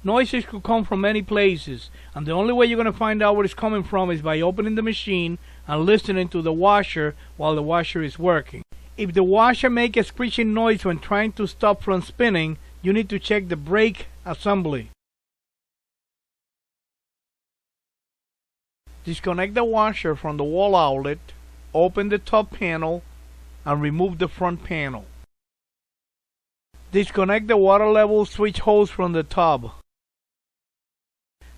Noises could come from many places, and the only way you're going to find out where it's coming from is by opening the machine and listening to the washer while the washer is working. If the washer makes a screeching noise when trying to stop from spinning, you need to check the brake assembly. Disconnect the washer from the wall outlet, open the top panel, and remove the front panel. Disconnect the water level switch hose from the tub.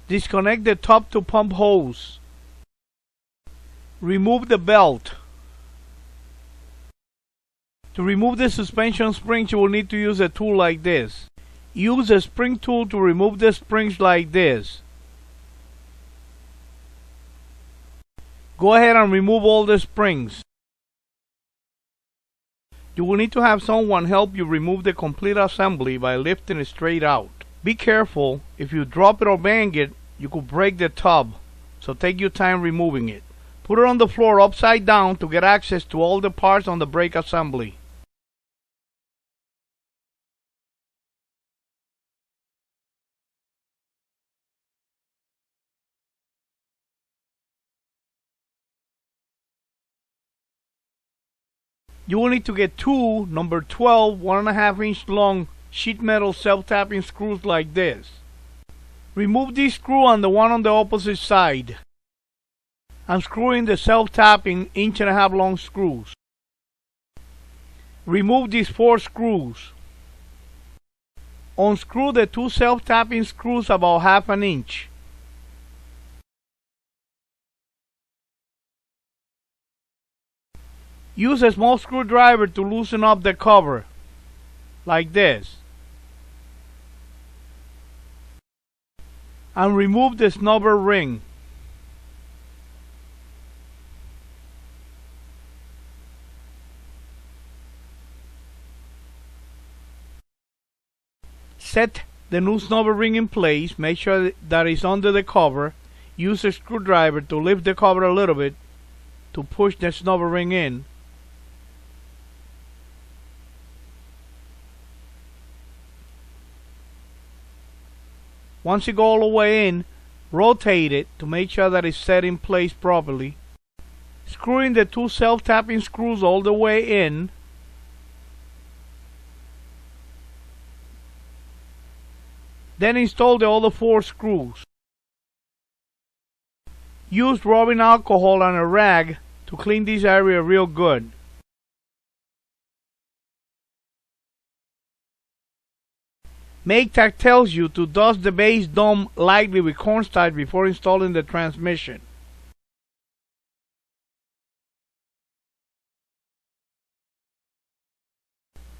Disconnect the top to pump hose. Remove the belt. To remove the suspension springs, you will need to use a tool like this. Use a spring tool to remove the springs like this. Go ahead and remove all the springs. You will need to have someone help you remove the complete assembly by lifting it straight out. Be careful, if you drop it or bang it, you could break the tub, so take your time removing it. Put it on the floor upside down to get access to all the parts on the brake assembly. You will need to get two number 12 1.5 inch long sheet metal self-tapping screws like this. Remove this screw and the one on the opposite side, and screw in the self-tapping 1.5 inch long screws. Remove these 4 screws. Unscrew the 2 self-tapping screws about 1/2 inch. Use a small screwdriver to loosen up the cover, like this, and remove the snubber ring. Set the new snubber ring in place. Make sure that it's under the cover. Use a screwdriver to lift the cover a little bit to push the snubber ring in. Once you go all the way in, rotate it to make sure that it's set in place properly. Screw in the 2 self-tapping screws all the way in. Then install the other 4 screws. Use rubbing alcohol and a rag to clean this area real good. Make Tech tells you to dust the base dome lightly with cornstarch before installing the transmission.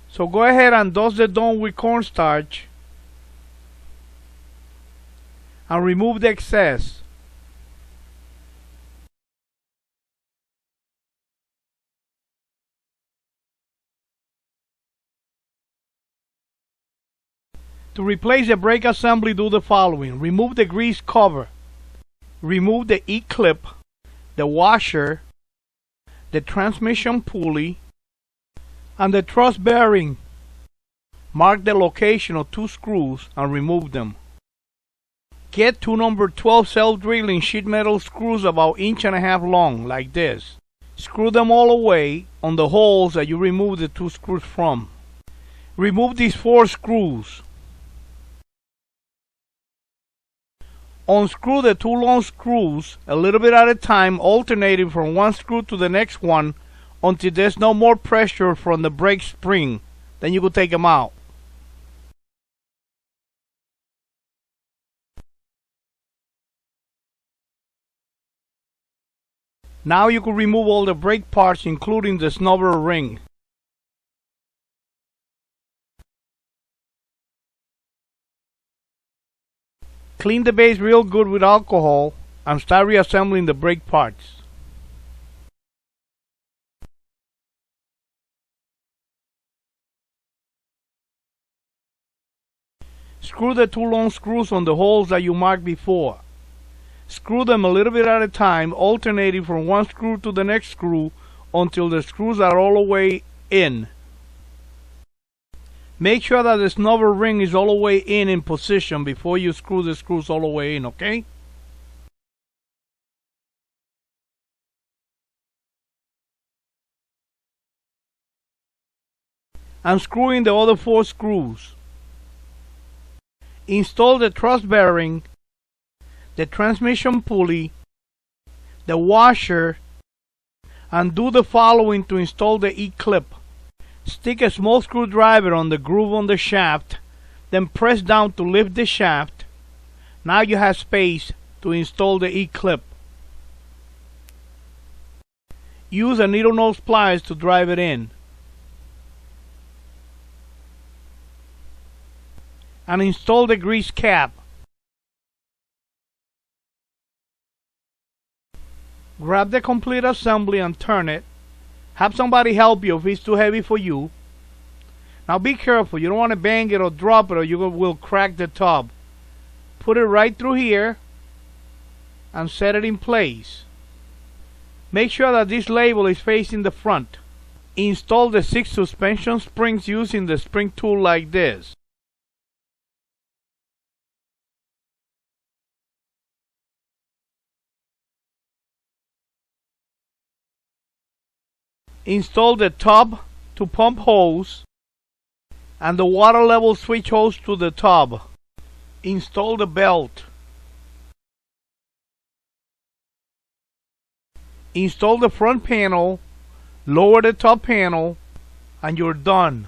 So go ahead and dust the dome with cornstarch and remove the excess. To replace the brake assembly, do the following. Remove the grease cover. Remove the E-clip, the washer, the transmission pulley, and the truss bearing. Mark the location of 2 screws and remove them. Get 2 number 12 self-drilling sheet metal screws about 1.5 inch long, like this. Screw them all away on the holes that you remove the 2 screws from. Remove these 4 screws. Unscrew the 2 long screws a little bit at a time, alternating from one screw to the next one until there's no more pressure from the brake spring. Then you can take them out. Now you can remove all the brake parts, including the snubber ring. Clean the base real good with alcohol and start reassembling the brake parts. Screw the 2 long screws on the holes that you marked before. Screw them a little bit at a time, alternating from one screw to the next screw until the screws are all the way in. Make sure that the snubber ring is all the way in position before you screw the screws all the way in, okay? Unscrew in the other 4 screws. Install the thrust bearing, the transmission pulley, the washer, and do the following to install the E-clip. Stick a small screwdriver on the groove on the shaft, then press down to lift the shaft. Now you have space to install the E-clip. Use a needle nose pliers to drive it in. And install the grease cap. Grab the complete assembly and turn it. Have somebody help you if it's too heavy for you. Now be careful, you don't want to bang it or drop it or you will crack the tub. Put it right through here and set it in place. Make sure that this label is facing the front. Install the 6 suspension springs using the spring tool like this. Install the tub to pump hose and the water level switch hose to the tub. Install the belt. Install the front panel, lower the top panel, and you're done.